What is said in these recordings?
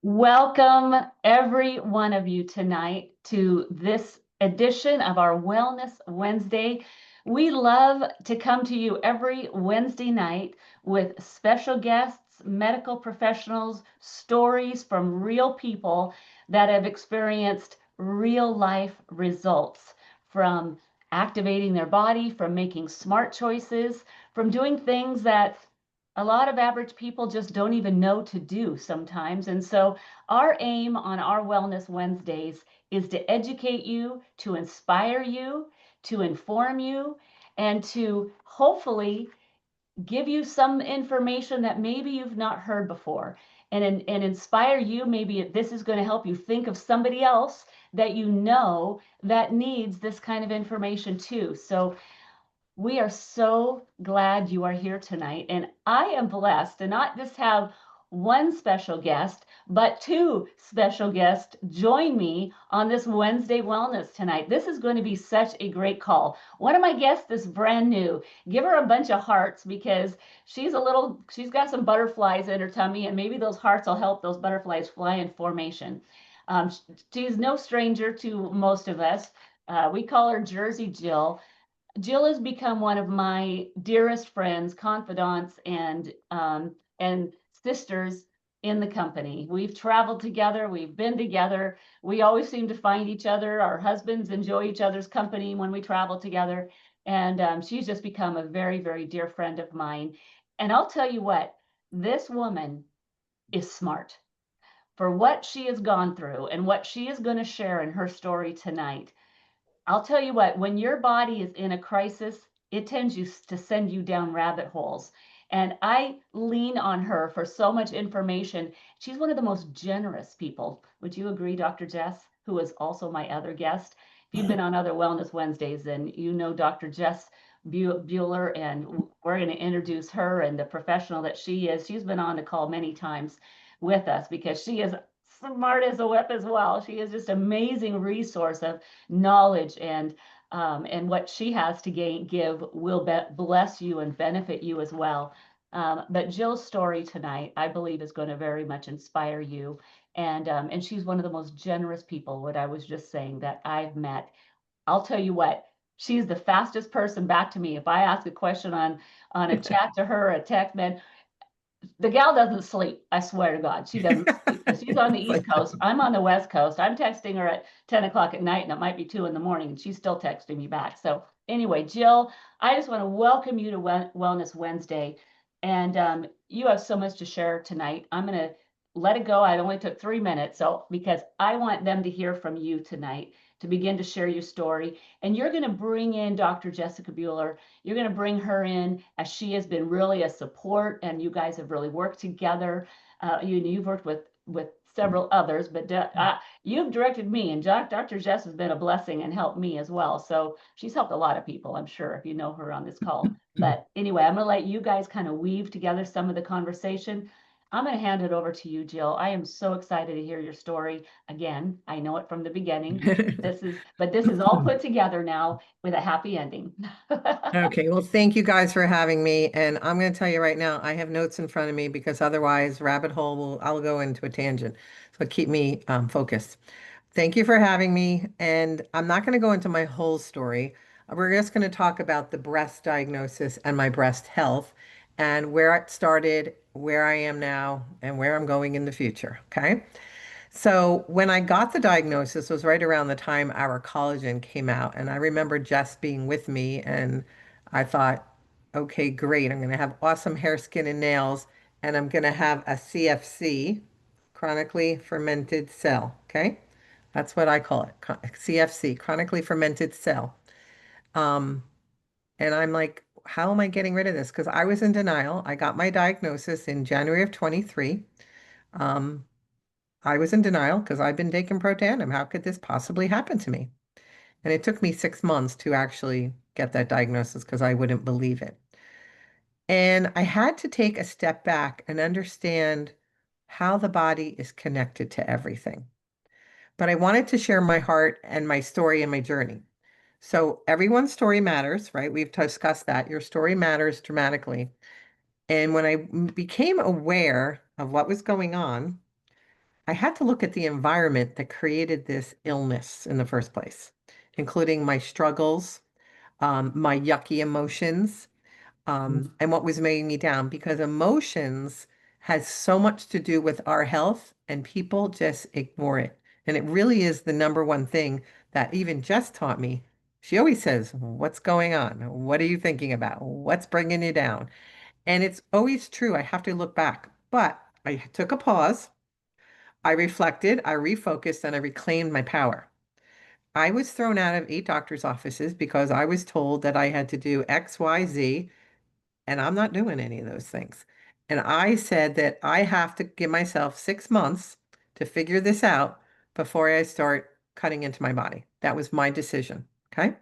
Welcome, every one of you, tonight to this edition of our Wellness Wednesday. We love to come to you every Wednesday night with special guests, medical professionals, stories from real people that have experienced real life results from activating their body, from making smart choices, from doing things that a lot of average people just don't even know to do sometimes. And so our aim on our Wellness Wednesdays is to educate you, to inspire you, to inform you, and to hopefully give you some information that maybe you've not heard before, and inspire you. Maybe this is going to help you think of somebody else that you know that needs this kind of information too. So we are so glad you are here tonight, and I am blessed to not just have one special guest, but two special guests join me on this Wednesday Wellness tonight. This is going to be such a great call. One of my guests is brand new. Give her a bunch of hearts because she's got some butterflies in her tummy, and maybe those hearts will help those butterflies fly in formation. Um, she's no stranger to most of us. We call her Jersey Jill. Jill has become one of my dearest friends, confidants, and sisters in the company. We've traveled together, we've been together. We always seem to find each other. Our husbands enjoy each other's company when we travel together. And she's just become a very, very dear friend of mine. And I'll tell you what, this woman is smart for what she has gone through and what she is going to share in her story tonight. I'll tell you what, when your body is in a crisis, it tends to send you down rabbit holes. And I lean on her for so much information. She's one of the most generous people. Would you agree, Dr. Jess, who is also my other guest? If you've been on other Wellness Wednesdays, then you know Dr. Jess Buhler, and we're going to introduce her and the professional that she is. She's been on the call many times with us because she is smart as a whip as well. She is just an amazing resource of knowledge, and what she has to give will bless you and benefit you as well. But Jill's story tonight, I believe, is going to very much inspire you. And she's one of the most generous people, what I was just saying, that I've met. I'll tell you what, she's the fastest person back to me. If I ask a question on a chat to her, a text, man, the gal doesn't sleep. I swear to God, she doesn't sleep. She's on the East Coast. I'm on the West Coast. I'm texting her at 10 o'clock at night, and it might be 2 in the morning, and she's still texting me back. So anyway, Jill, I just want to welcome you to Wellness Wednesday. And you have so much to share tonight. I'm going to let it go. I only took 3 minutes, so because I want them to hear from you tonight to begin to share your story. And you're going to bring in Dr. Jessica Buhler. You're going to bring her in, as she has been really a support, and you guys have really worked together. You've worked with several others, but you've directed me, and Dr. Jess has been a blessing and helped me as well. So she's helped a lot of people, I'm sure, if you know her on this call. But anyway, I'm going to let you guys kind of weave together some of the conversation. I'm going to hand it over to you, Jill. I am so excited to hear your story. Again, I know it from the beginning. This is all put together now with a happy ending. Okay, well, thank you guys for having me. And I'm going to tell you right now, I have notes in front of me because otherwise, I'll go into a tangent. So keep me focused. Thank you for having me. And I'm not going to go into my whole story. We're just going to talk about the breast diagnosis and my breast health and where it started, where I am now, and where I'm going in the future. Okay. So when I got the diagnosis was right around the time our collagen came out. And I remember Jess being with me and I thought, okay, great. I'm going to have awesome hair, skin, and nails. And I'm going to have a CFC, chronically fermented cell. Okay. That's what I call it. CFC, chronically fermented cell. Um, and I'm like, how am I getting rid of this? Because I was in denial. I got my diagnosis in January of 23. Um, I was in denial because I've been taking Protandim. How could this possibly happen to me? And it took me 6 months to actually get that diagnosis because I wouldn't believe it. And I had to take a step back and understand how the body is connected to everything. But I wanted to share my heart and my story and my journey. So everyone's story matters, right? We've discussed that. Your story matters dramatically. And when I became aware of what was going on, I had to look at the environment that created this illness in the first place, including my struggles, my yucky emotions, and what was weighing me down, because emotions has so much to do with our health and people just ignore it. And it really is the number one thing that even Jess taught me. She always says, "What's going on? What are you thinking about? What's bringing you down?" And it's always true. I have to look back. But I took a pause. I reflected, I refocused, and I reclaimed my power. I was thrown out of 8 doctors' offices because I was told that I had to do X, Y, Z, and I'm not doing any of those things. And I said that I have to give myself 6 months to figure this out before I start cutting into my body. That was my decision. Okay.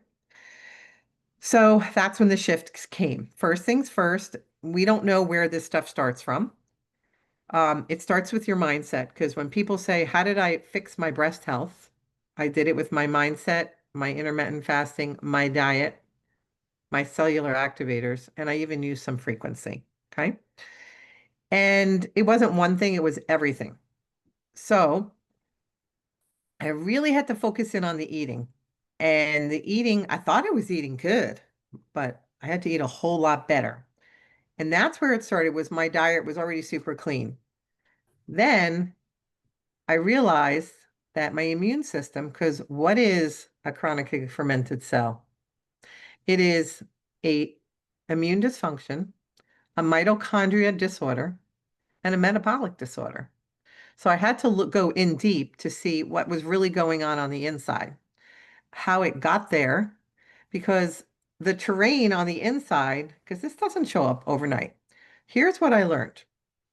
So that's when the shift came. First things first, we don't know where this stuff starts from. It starts with your mindset, because when people say, "How did I fix my breast health?" I did it with my mindset, my intermittent fasting, my diet, my cellular activators, and I even used some frequency. Okay. And it wasn't one thing, it was everything. So I really had to focus in on the eating. And the eating, I thought I was eating good, but I had to eat a whole lot better. And that's where it started, was my diet was already super clean. Then I realized that my immune system, because what is a chronically fermented cell? It is a immune dysfunction, a mitochondria disorder, and a metabolic disorder. So I had to go in deep to see what was really going on the inside, how it got there, because the terrain on the inside, because this doesn't show up overnight. Here's what I learned.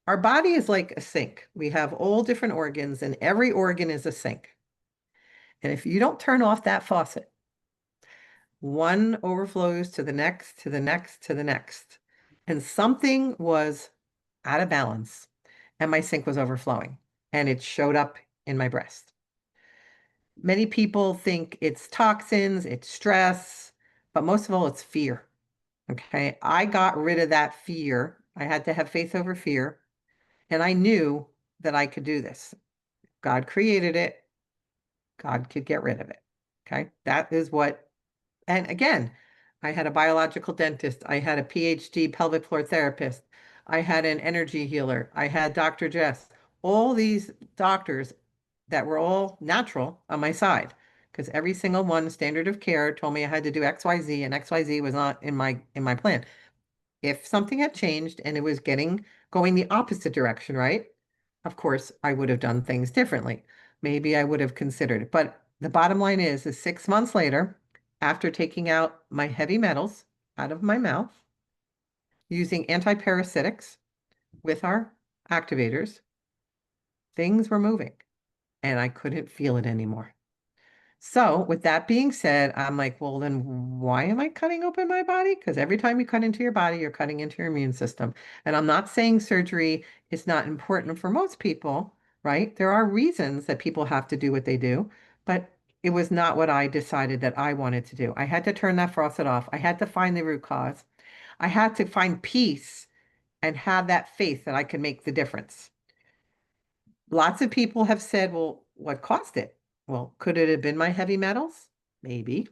Our body is like a sink. We have all different organs, and every organ is a sink. And if you don't turn off that faucet, one overflows to the next, to the next, to the next. And something was out of balance, and my sink was overflowing, and it showed up in my breast. Many people think it's toxins, it's stress, but most of all, it's fear. Okay. I got rid of that fear. I had to have faith over fear. And I knew that I could do this. God created it. God could get rid of it. Okay. That is what, and again, I had a biological dentist. I had a PhD pelvic floor therapist. I had an energy healer. I had Dr. Jess. All these doctors that were all natural on my side, because every single one, standard of care, told me I had to do XYZ, and XYZ was not in my plan. If something had changed and it was going the opposite direction, right? Of course, I would have done things differently. Maybe I would have considered it. But the bottom line is 6 months later, after taking out my heavy metals out of my mouth, using antiparasitics with our activators, things were moving and I couldn't feel it anymore. So, with that being said, I'm like, well, then why am I cutting open my body? Because every time you cut into your body, you're cutting into your immune system. And I'm not saying surgery is not important for most people, right? There are reasons that people have to do what they do, but it was not what I decided that I wanted to do. I had to turn that faucet off. I had to find the root cause. I had to find peace and have that faith that I could make the difference. Lots of people have said, well, what caused it? Well, could it have been my heavy metals? Maybe.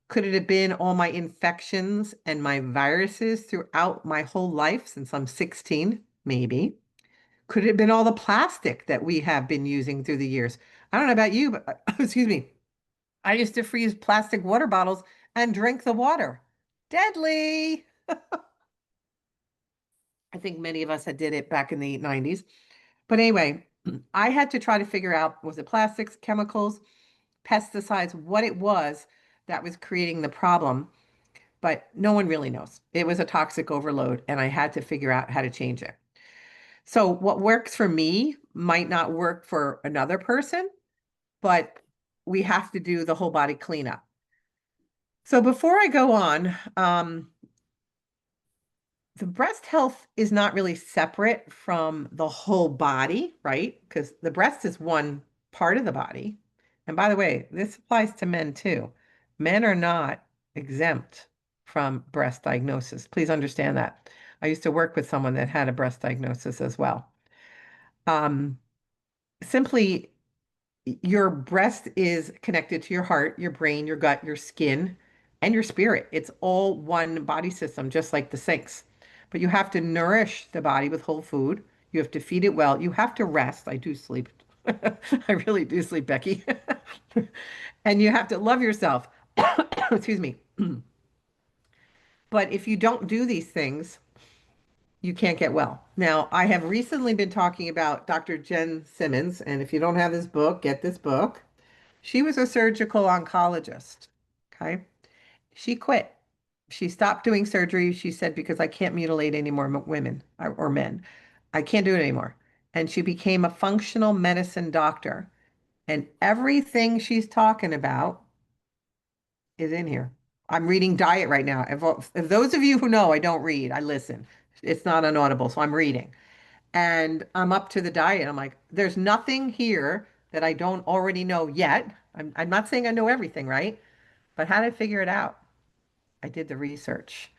Could it have been all my infections and my viruses throughout my whole life since I'm 16? Maybe. Could it have been all the plastic that we have been using through the years? I don't know about you, but excuse me. I used to freeze plastic water bottles and drink the water. Deadly. I think many of us had did it back in the 90s. But anyway, I had to try to figure out, was it plastics, chemicals, pesticides, what it was that was creating the problem. But no one really knows. It was a toxic overload, and I had to figure out how to change it. So what works for me might not work for another person, but we have to do the whole body cleanup. So before I go on, the breast health is not really separate from the whole body, right? Because the breast is one part of the body. And by the way, this applies to men too. Men are not exempt from breast diagnosis. Please understand that. I used to work with someone that had a breast diagnosis as well. Um, simply your breast is connected to your heart, your brain, your gut, your skin, and your spirit. It's all one body system, just like the sinks. But you have to nourish the body with whole food. You have to feed it well. You have to rest. I do sleep. I really do sleep, Becky. And you have to love yourself. Excuse me. But if you don't do these things, you can't get well. Now, I have recently been talking about Dr. Jen Simmons, and if you don't have this book, get this book. She was a surgical oncologist. Okay. She quit. She stopped doing surgery. She said, because I can't mutilate any more women or men. I can't do it anymore. And she became a functional medicine doctor. And everything she's talking about is in here. I'm reading diet right now. If those of you who know I don't read, I listen. It's not on Audible, so I'm reading. And I'm up to the diet. I'm like, there's nothing here that I don't already know yet. I'm not saying I know everything, right? But how did I figure it out? I did the research.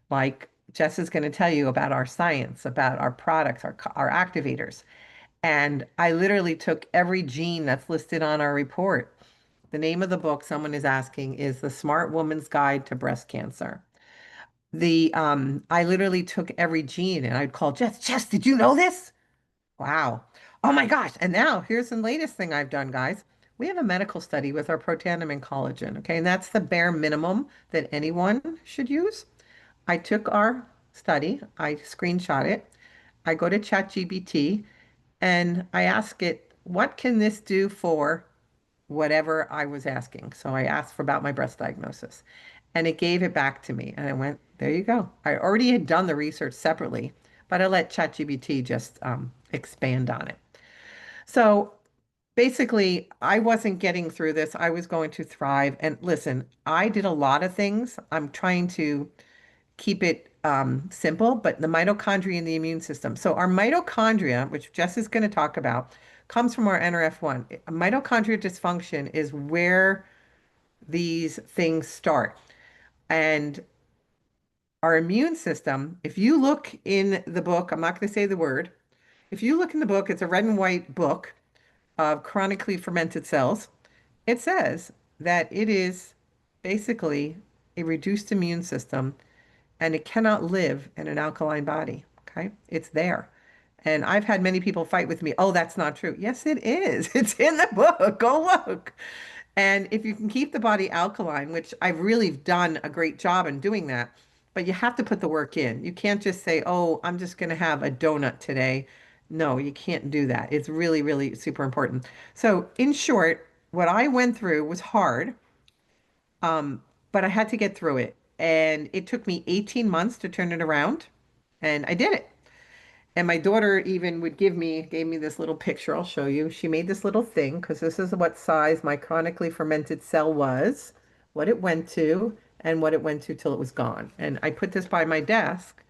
Like Jess is going to tell you about our science, about our products, our activators. And I literally took every gene that's listed on our report. The name of the book someone is asking is The Smart Woman's Guide to Breast Cancer. I literally took every gene and I'd call Jess, did you know this? Wow. Oh my gosh. And now here's the latest thing I've done, guys. We have a medical study with our protandim and collagen. Okay. And that's the bare minimum that anyone should use. I took our study, I screenshot it, I go to ChatGPT and I ask it, what can this do for whatever I was asking? So I asked for about my breast diagnosis and it gave it back to me. And I went, there you go. I already had done the research separately, but I let ChatGPT just expand on it. So basically, I wasn't getting through this. I was going to thrive. And listen, I did a lot of things. I'm trying to keep it simple, but the mitochondria in the immune system. So our mitochondria, which Jess is going to talk about, comes from our NRF1. Mitochondria dysfunction is where these things start. And our immune system, if you look in the book, I'm not going to say the word. If you look in the book, it's a red and white book of chronically fermented cells. It says that it is basically a reduced immune system and it cannot live in an alkaline body. Okay. It's there. And I've had many people fight with me. Oh, that's not true. Yes, it is. It's in the book. Go look. And if you can keep the body alkaline, which I've really done a great job in doing that, but you have to put the work in. You can't just say, oh, I'm just going to have a donut today. No, you can't do that. It's really, really super important. So, in short, what I went through was hard, but I had to get through it. And it took me 18 months to turn it around, and I did it. And my daughter even would gave me this little picture. I'll show you. She made this little thing because this is what size my chronically fermented cell was, what it went to, and what it went to till it was gone. And I put this by my desk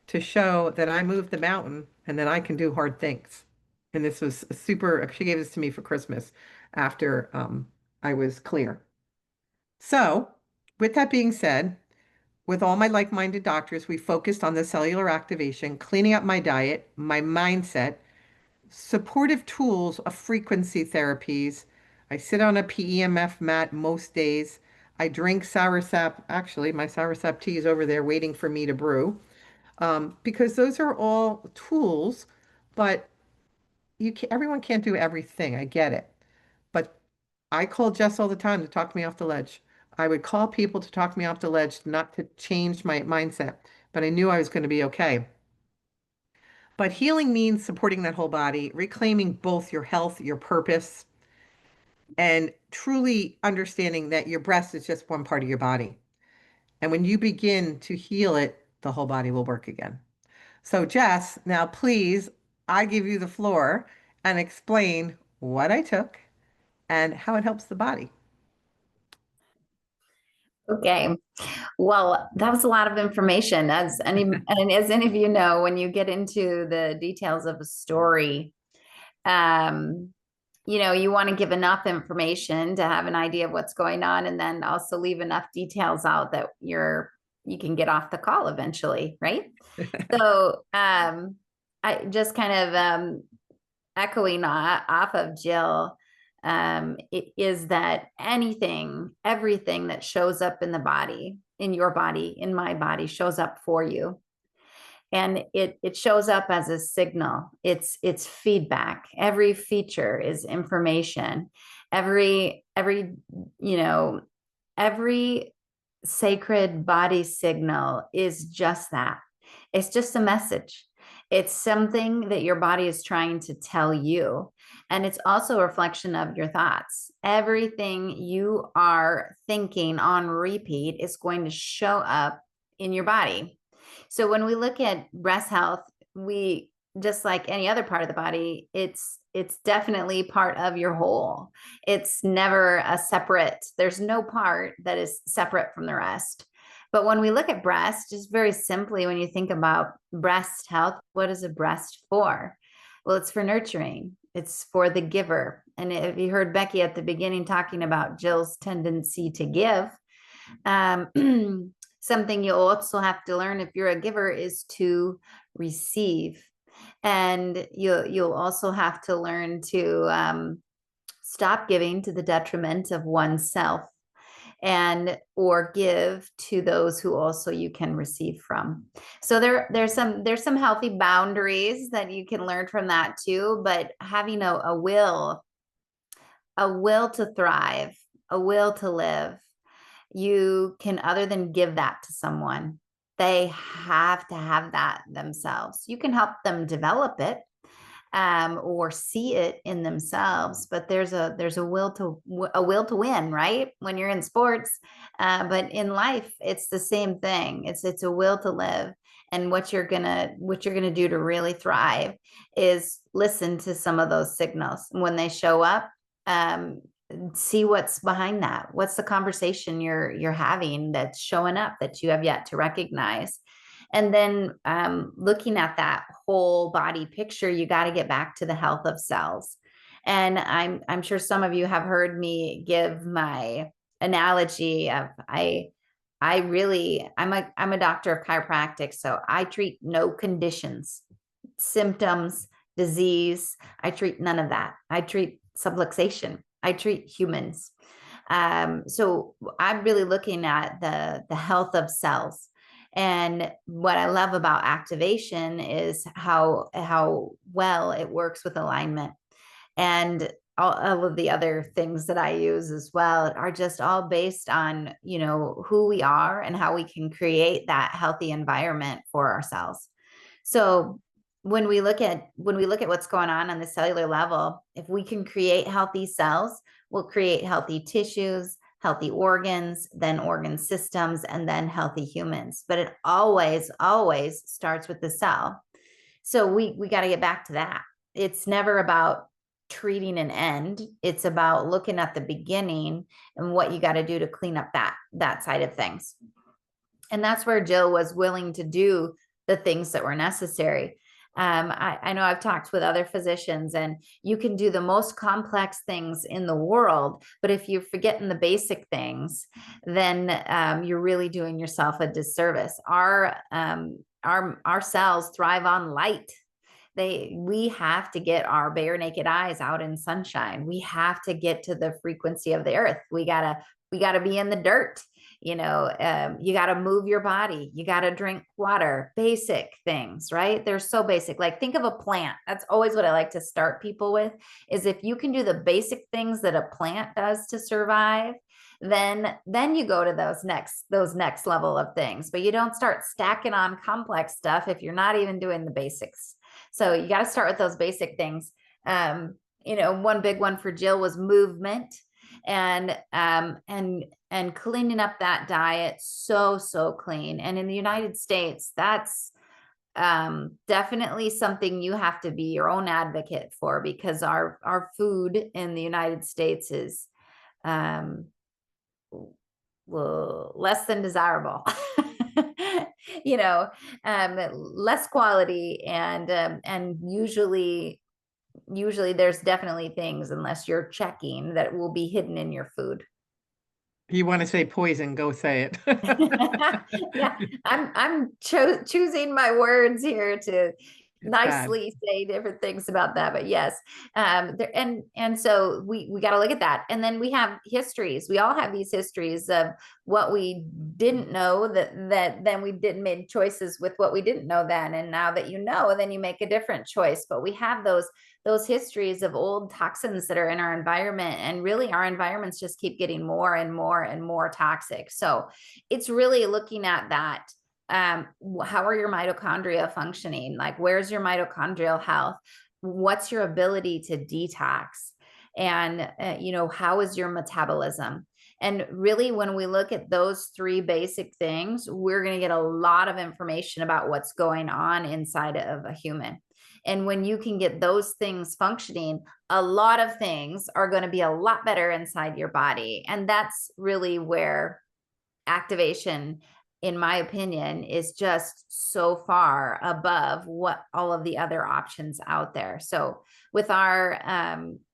to show that I moved the mountain and that I can do hard things. And this was super, she gave this to me for Christmas after I was clear. So, with that being said, with all my like-minded doctors, we focused on the cellular activation, cleaning up my diet, my mindset, supportive tools of frequency therapies. I sit on a PEMF mat most days. I drink soursop. Actually, my soursop tea is over there waiting for me to brew. Because those are all tools, but everyone can't do everything. I get it. But I call Jess all the time to talk me off the ledge. I would call people to talk me off the ledge, not to change my mindset, but I knew I was going to be okay. But healing means supporting that whole body, reclaiming both your health, your purpose, and truly understanding that your breast is just one part of your body. And when you begin to heal it, the whole body will work again. So, Jess, now please, I give you the floor and explain what I took and how it helps the body. Okay. Well, that was a lot of information. And as any of you know, when you get into the details of a story, um, you want to give enough information to have an idea of what's going on, and then also leave enough details out that you can get off the call eventually, right? So I just kind of echoing off of Jill, it is that everything that shows up in the body, in your body, in my body, shows up for you. And it shows up as a signal. It's feedback. Every feature is information. Every sacred body signal is just that. It's just a message. It's something that your body is trying to tell you. And it's also a reflection of your thoughts. Everything you are thinking on repeat is going to show up in your body. So when we look at breast health, we, just like any other part of the body, it's definitely part of your whole. It's never a separate, there's no part that is separate from the rest. But when we look at breast, just very simply, when you think about breast health, what is a breast for? Well, it's for nurturing. It's for the giver. And if you heard Becky at the beginning talking about Jill's tendency to give, something you'll also have to learn if you're a giver is to receive. And you'll also have to learn to stop giving to the detriment of oneself, or give to those who also you can receive from. So there's some healthy boundaries that you can learn from that too. But having a will to thrive, a will to live, you can, other than give that to someone, they have to have that themselves. You can help them develop it, or see it in themselves, but there's a will to win, right? When you're in sports, but in life, it's the same thing. It's a will to live. And what you're gonna do to really thrive is listen to some of those signals. When they show up, see what's behind that. What's the conversation you're having that's showing up that you have yet to recognize? And then looking at that whole body picture, you got to get back to the health of cells. And I'm sure some of you have heard me give my analogy of I'm a doctor of chiropractic, so I treat no conditions, symptoms, disease. I treat none of that. I treat subluxation. I treat humans. So I'm really looking at the health of cells. And what I love about activation is how well it works with alignment. And all of the other things that I use as well are just all based on, who we are and how we can create that healthy environment for ourselves. So when we look at what's going on the cellular level, if we can create healthy cells, we'll create healthy tissues, healthy organs, then organ systems, and then healthy humans. But it always starts with the cell. So we got to get back to that. It's never about treating an end. It's about looking at the beginning and what you got to do to clean up that side of things. And that's where Jill was willing to do the things that were necessary. I know I've talked with other physicians, and you can do the most complex things in the world, but if you're forgetting the basic things, then you're really doing yourself a disservice. Our cells thrive on light. We have to get our bare naked eyes out in sunshine. We have to get to the frequency of the earth. We gotta be in the dirt. You got to move your body. You got to drink water, basic things, right? They're so basic. Like, think of a plant. That's always what I like to start people with, is if you can do the basic things that a plant does to survive, then you go to those next level of things. But you don't start stacking on complex stuff if you're not even doing the basics. So you got to start with those basic things. One big one for Jill was movement. And cleaning up that diet, so clean. And in the United States, that's definitely something you have to be your own advocate for, because our food in the United States is less than desirable. Less quality, and usually there's definitely things, unless you're checking, that will be hidden in your food. You want to say poison, go say it. Yeah, I'm choosing my words here to It's bad. nicely say different things about that, but yes. And so we got to look at that. And then we have histories. We all have these histories of what we didn't know, that then we didn't make choices with what we didn't know then. And now that you know, then you make a different choice. But we have those histories of old toxins that are in our environment, and really our environments just keep getting more and more and more toxic. So it's really looking at that. How are your mitochondria functioning? Like, where's your mitochondrial health? What's your ability to detox? And, how is your metabolism? And really, when we look at those three basic things, we're going to get a lot of information about what's going on inside of a human. And when you can get those things functioning, a lot of things are going to be a lot better inside your body. And that's really where activation, in my opinion, is just so far above what all of the other options out there. So with our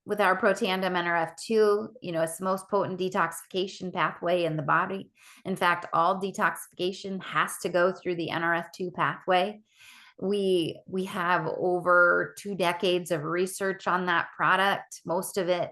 Protandim NRF2, it's the most potent detoxification pathway in the body. In fact, all detoxification has to go through the NRF2 pathway. We have over 2 decades of research on that product, most of it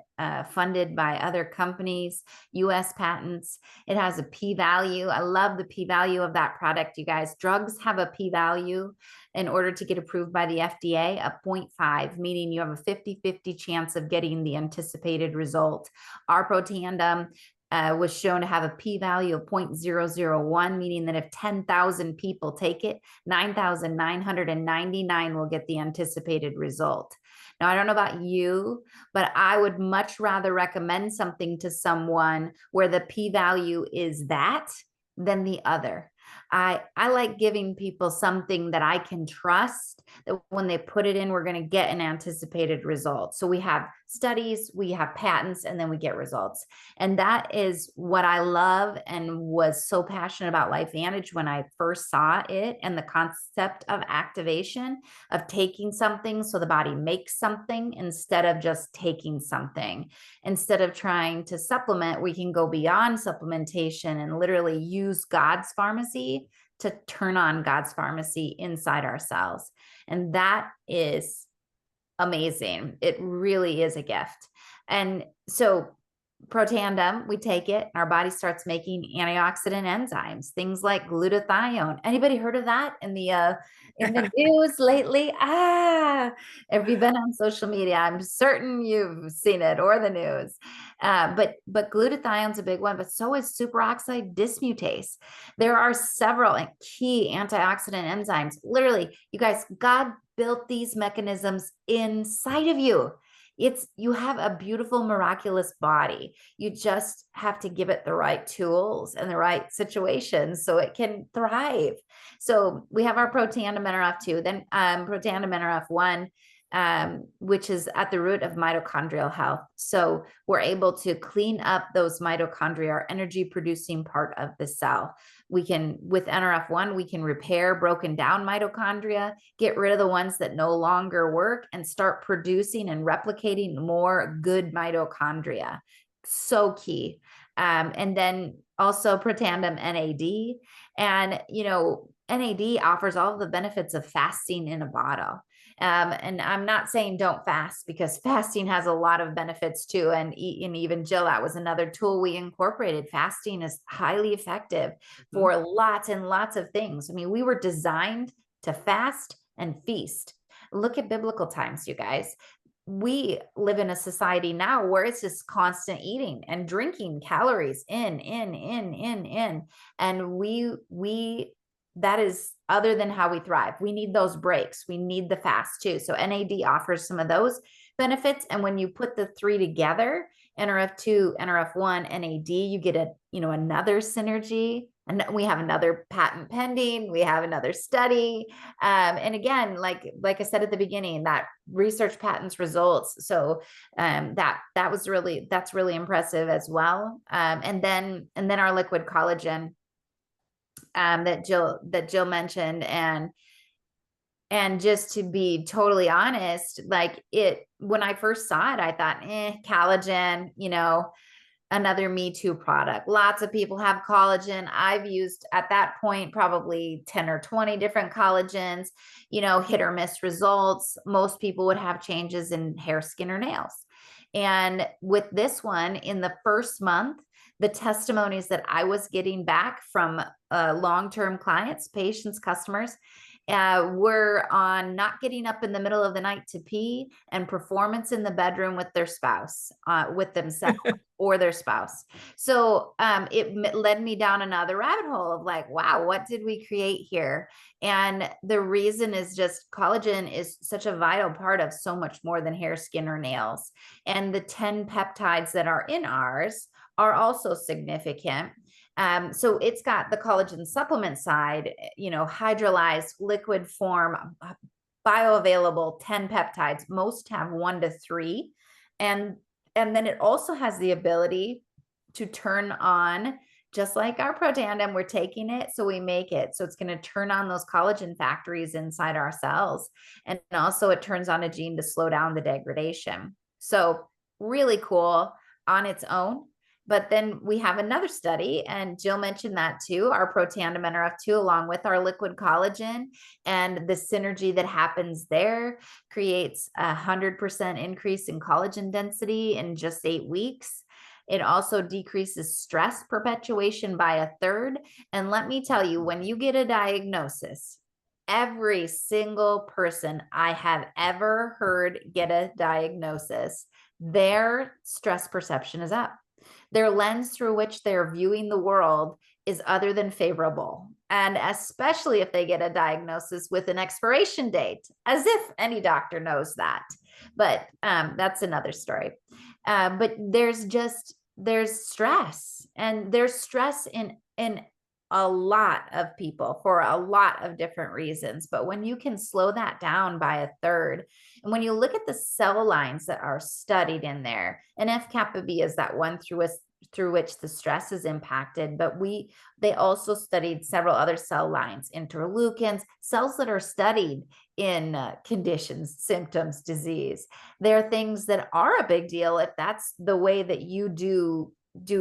funded by other companies, US patents. It has a p-value. I love the p-value of that product, you guys. Drugs have a p-value in order to get approved by the FDA, a 0.5, meaning you have a 50-50 chance of getting the anticipated result. Our Protandim was shown to have a p-value of 0.001, meaning that if 10,000 people take it, 9,999 will get the anticipated result. Now, I don't know about you, but I would much rather recommend something to someone where the p-value is that than the other. I like giving people something that I can trust, that when they put it in, we're going to get an anticipated result. So we have studies, we have patents, and then we get results. And that is what I love and was so passionate about LifeVantage when I first saw it, and the concept of activation, of taking something so the body makes something instead of just taking something. Instead of trying to supplement, we can go beyond supplementation and literally use God's pharmacy to turn on God's pharmacy inside ourselves. And that is amazing. It really is a gift. And so Protandim, we take it, our body starts making antioxidant enzymes, things like glutathione. Anybody heard of that in the news lately? Have you been on social media? I'm certain you've seen it, or the news. But glutathione's a big one, but so is superoxide dismutase. There are several key antioxidant enzymes. Literally, you guys, God built these mechanisms inside of you. You have a beautiful, miraculous body. You just have to give it the right tools and the right situations so it can thrive. So we have our Protandim NRF2, then Protandim NRF1, which is at the root of mitochondrial health. So we're able to clean up those mitochondria, our energy producing part of the cell. With NRF1, we can repair broken down mitochondria, get rid of the ones that no longer work, and start producing and replicating more good mitochondria. So key. And then also Protandim NAD. And, NAD offers all of the benefits of fasting in a bottle. And I'm not saying don't fast, because fasting has a lot of benefits too. And even Jill, that was another tool we incorporated. Fasting is highly effective for lots and lots of things. I mean, we were designed to fast and feast. Look at biblical times, you guys. We live in a society now where it's just constant eating and drinking calories in. And that is other than how we thrive. We need those breaks. We need the fast too. So NAD offers some of those benefits. And when you put the three together, NRF2, NRF1, NAD, you get another synergy. And we have another patent pending. We have another study. And again, like I said at the beginning, that research patents results. So that's really impressive as well. And then our liquid collagen, that Jill mentioned, and just to be totally honest, when I first saw it, I thought, collagen, another Me Too product. Lots of people have collagen. I've used at that point probably 10 or 20 different collagens, hit or miss results. Most people would have changes in hair, skin, or nails. And with this one, in the first month, the testimonies that I was getting back from long-term clients, patients, customers, were on not getting up in the middle of the night to pee and performance in the bedroom with their spouse, with themselves or their spouse. So it led me down another rabbit hole of like, wow, what did we create here? And the reason is just collagen is such a vital part of so much more than hair, skin, or nails. And the 10 peptides that are in ours are also significant. So it's got the collagen supplement side, hydrolyzed liquid form, bioavailable 10 peptides. Most have 1 to 3. And then it also has the ability to turn on, just like our Protandim, we're taking it, so we make it. So it's going to turn on those collagen factories inside our cells. And also it turns on a gene to slow down the degradation. So really cool on its own. But then we have another study, and Jill mentioned that too, our Protandim NRF2, along with our liquid collagen, and the synergy that happens there creates 100% increase in collagen density in just 8 weeks. It also decreases stress perpetuation by 1/3. And let me tell you, when you get a diagnosis, every single person I have ever heard get a diagnosis, their stress perception is up. Their lens through which they're viewing the world is other than favorable. And especially if they get a diagnosis with an expiration date, as if any doctor knows that. But that's another story. But there's stress, and there's stress in a lot of people for a lot of different reasons. But when you can slow that down by 1/3, and when you look at the cell lines that are studied in there, and F-kappa B is that one through which the stress is impacted, but they also studied several other cell lines, interleukins, cells that are studied in conditions, symptoms, disease. They're things that are a big deal if that's the way that you do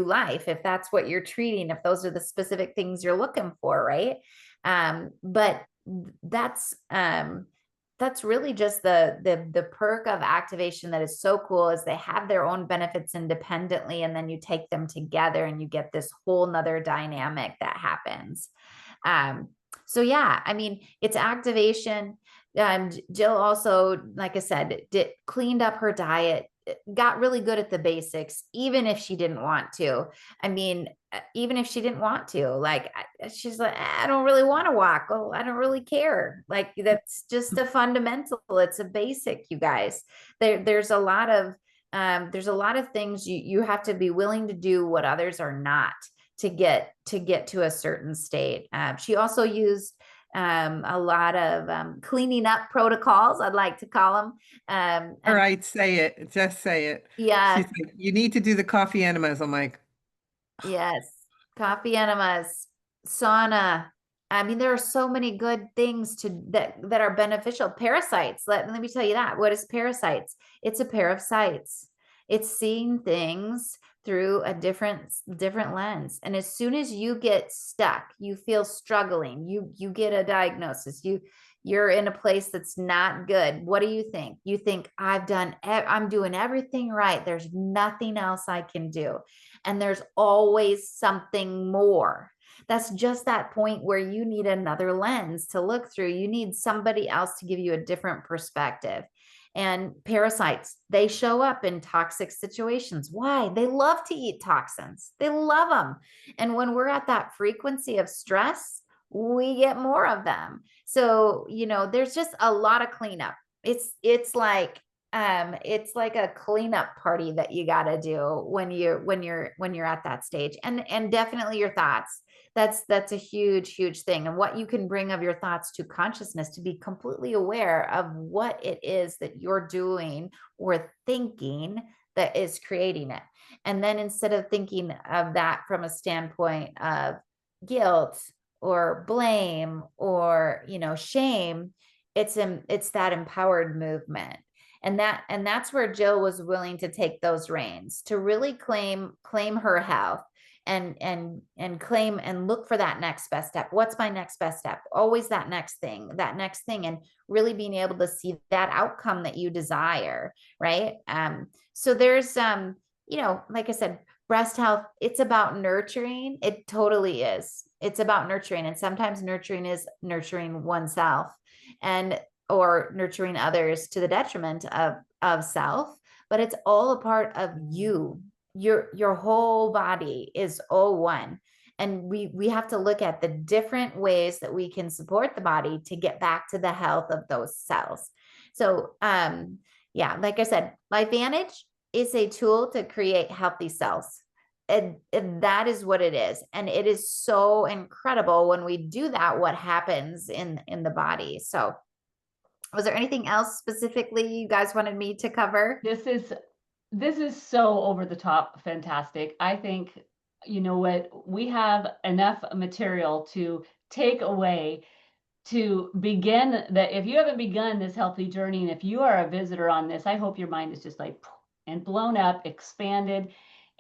life, if that's what you're treating, if those are the specific things you're looking for, right? But that's really just the perk of activation that is so cool, is they have their own benefits independently, and then you take them together and you get this whole nother dynamic that happens. So yeah, I mean, it's activation. Jill also, like I said, cleaned up her diet, got really good at the basics, even if she didn't want to. I mean, even if she didn't want to, like, she's like, I don't really want to walk. Oh, I don't really care. Like, that's just a fundamental. It's a basic, you guys. There's a lot of things you have to be willing to do what others are not to get to a certain state. She also used a lot of cleaning up protocols, I'd like to call them. All right, say it. Just say it. Yeah. She's like, you need to do the coffee enemas. I'm like, yes, coffee enemas, sauna. I mean, there are so many good things that are beneficial. Parasites. Let me tell you that. What is parasites? It's a pair of sights. It's seeing things through a different lens. And as soon as you get stuck, you feel struggling, you get a diagnosis, you're in a place that's not good. What do you think? You think, I'm doing everything right. There's nothing else I can do. And there's always something more. That's just that point where you need another lens to look through. You need somebody else to give you a different perspective. And parasites, they show up in toxic situations. Why? They love to eat toxins. They love them. And when we're at that frequency of stress, we get more of them. So, there's just a lot of cleanup. It's like a cleanup party that you got to do when you're at that stage. And definitely your thoughts. That's a huge, huge thing. And what you can bring of your thoughts to consciousness, to be completely aware of what it is that you're doing or thinking that is creating it. And then instead of thinking of that from a standpoint of guilt or blame or, shame, it's that empowered movement. And that's where Jill was willing to take those reins, to really claim her health and claim and look for that next best step. What's my next best step? Always that next thing, and really being able to see that outcome that you desire, right? So there's like I said, breast health, it's about nurturing. It totally is. It's about nurturing. And sometimes nurturing is nurturing oneself or nurturing others to the detriment of self, but it's all a part of you. Your whole body is all one. And we have to look at the different ways that we can support the body to get back to the health of those cells. So, like I said, LifeVantage is a tool to create healthy cells. And that is what it is. And it is so incredible when we do that, what happens in the body. So was there anything else specifically you guys wanted me to cover? This is so over the top fantastic. I think, you know what, we have enough material to take away to begin that. If you haven't begun this healthy journey, and if you are a visitor on this, I hope your mind is just like and blown up, expanded.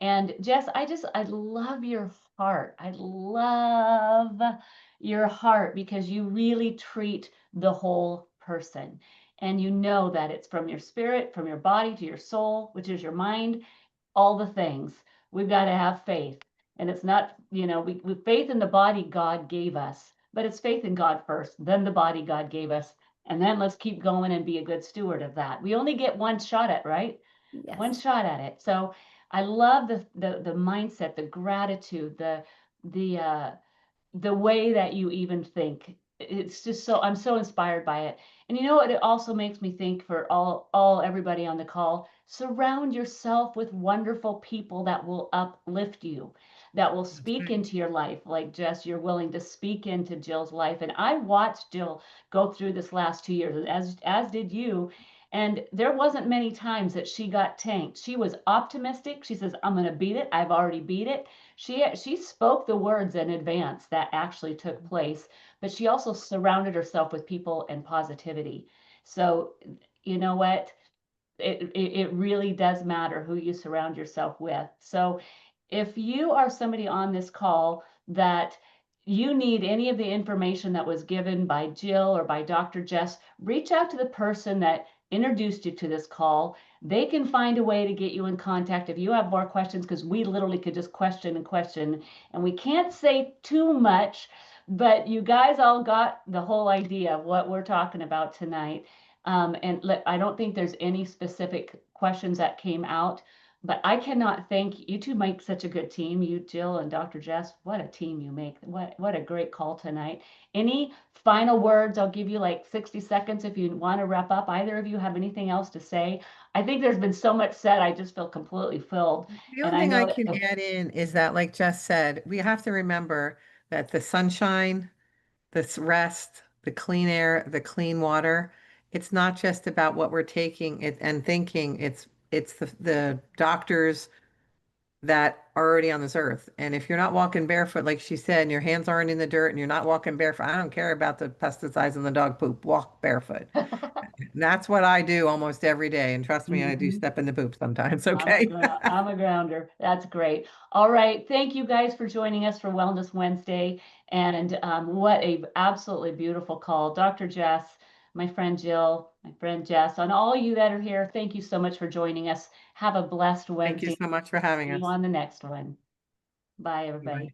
And Jess, I love your heart. I love your heart because you really treat the whole person. And you know that it's from your spirit, from your body to your soul, which is your mind, all the things. We've got to have faith. And it's not, we faith in the body God gave us, but it's faith in God first, then the body God gave us. And then let's keep going and be a good steward of that. We only get one shot at, right? Yes. One shot at it. So I love the mindset, the gratitude, the way that you even think. It's just so, I'm so inspired by it. And you know what, it also makes me think for everybody on the call, surround yourself with wonderful people that will uplift you, that will speak into your life. Like Jess, you're willing to speak into Jill's life. And I watched Jill go through this last 2 years, as did you. And there wasn't many times that she got tanked. She was optimistic. She says, I'm going to beat it. I've already beat it. She spoke the words in advance that actually took place, but she also surrounded herself with people and positivity. So you know what? It really does matter who you surround yourself with. So if you are somebody on this call that you need any of the information that was given by Jill or by Dr. Jess, reach out to the person that introduced you to this call. They can find a way to get you in contact if you have more questions, because we literally could just question and question, and we can't say too much, but you guys all got the whole idea of what we're talking about tonight. I don't think there's any specific questions that came out, but I cannot thank you two. Make such a good team, you, Jill, and Dr. Jess. What a team you make. What a great call tonight. Any final words? I'll give you like 60 seconds if you want to wrap up. Either of you have anything else to say? I think there's been so much said. I just feel completely filled. The And only I thing know I can add in is that, like Jess said, we have to remember that the sunshine, the rest, the clean air, the clean water, it's not just about what we're taking it and thinking. It's the doctors that are already on this earth. And if you're not walking barefoot, like she said, and your hands aren't in the dirt and you're not walking barefoot, I don't care about the pesticides and the dog poop. Walk barefoot. And that's what I do almost every day. And trust me, I do step in the poop sometimes. Okay. I'm a grounder. That's great. All right. Thank you guys for joining us for Wellness Wednesday. And what a absolutely beautiful call. Dr. Jess, my friend Jill, my friend Jess, and all you that are here, thank you so much for joining us. Have a blessed Wednesday. Thank you so much for having See us. you on the next one. Bye, everybody. Bye.